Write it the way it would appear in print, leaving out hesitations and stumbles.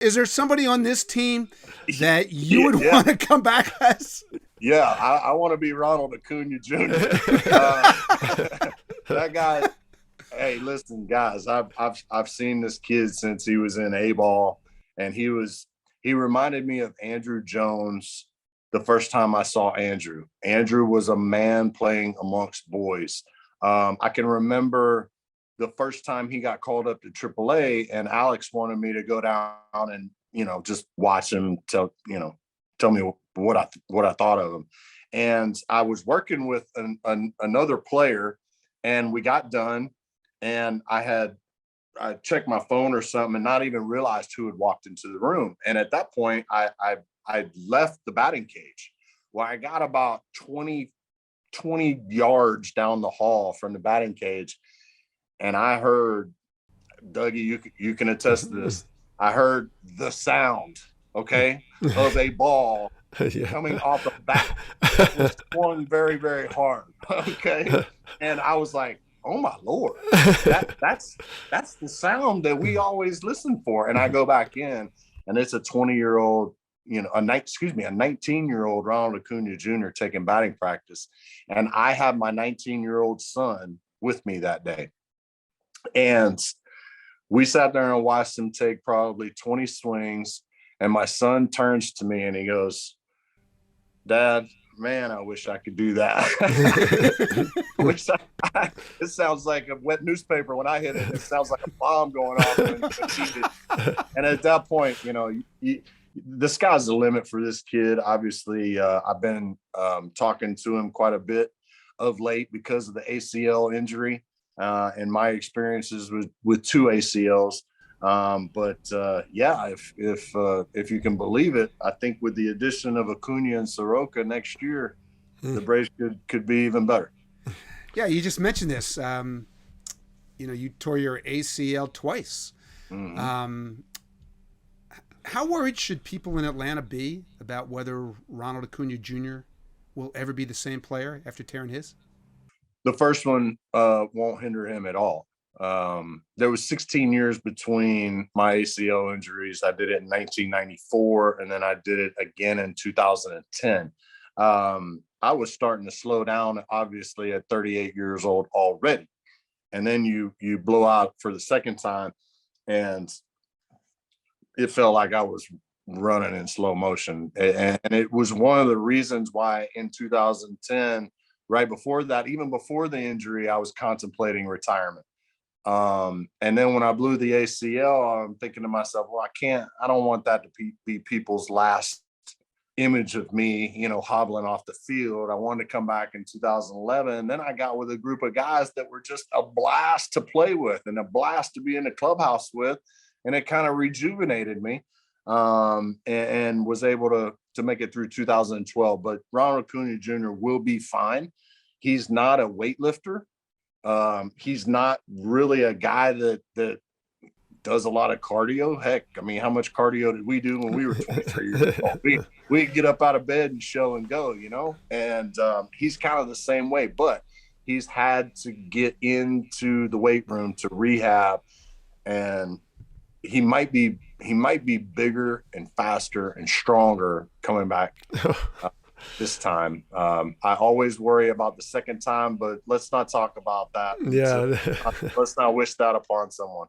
Is there somebody on this team that you would Yeah, want to come back as? yeah. I want to be Ronald Acuña Jr. That guy. Hey, listen, guys. I've seen this kid since he was in A ball, and he reminded me of Andrew Jones. The first time I saw Andrew, Andrew was a man playing amongst boys. I can remember the first time he got called up to AAA, and Alex wanted me to go down and just watch him tell me what I thought of him. And I was working with another player, and we got done, and I checked my phone or something and not even realized who had walked into the room. And at that point, I left the batting cage. Well, I got about 20 yards down the hall from the batting cage, and I heard, Dougie, you can attest to this. I heard the sound, okay, of a ball Yeah. coming off the bat that was swung very, very hard. Okay. And I was like, oh my Lord, that's the sound that we always listen for. And I go back in, and it's a 20-year-old, a 19-year-old Ronald Acuña Jr. taking batting practice. And I have my 19-year-old son with me that day. And we sat there and watched him take probably 20 swings. And my son turns to me and he goes, Dad, man, I wish I could do that. It sounds like a wet newspaper when I hit it. It sounds like a bomb going off. And at that point, the sky's the limit for this kid. Obviously, I've been talking to him quite a bit of late because of the ACL injury and my experiences with two ACLs. Yeah, if you can believe it, I think with the addition of Acuña and Soroka next year, the Braves could be even better. Yeah, you just mentioned this. You tore your ACL twice. Mm-hmm. How worried should people in Atlanta be about whether Ronald Acuña Jr. will ever be the same player after tearing his? The first one won't hinder him at all. There was 16 years between my ACL injuries. I did it in 1994, and then I did it again in 2010. I was starting to slow down, obviously, at 38 years old already. And then you blow out for the second time, and it felt like I was running in slow motion. And it was one of the reasons why in 2010, right before that, even before the injury, I was contemplating retirement. And then when I blew the ACL, I'm thinking to myself, well, I don't want that to be people's last image of me, hobbling off the field. I wanted to come back in 2011. And then I got with a group of guys that were just a blast to play with and a blast to be in the clubhouse with. And it kind of rejuvenated me, and was able to make it through 2012. But Ronald Acuña Jr. will be fine. He's not a weightlifter. He's not really a guy that does a lot of cardio. Heck, I mean, how much cardio did we do when we were 23 years old? We'd get up out of bed and show and go, and he's kind of the same way, but he's had to get into the weight room to rehab, and he might be bigger and faster and stronger coming back this time. I always worry about the second time, but let's not talk about that. Yeah. Let's not wish that upon someone.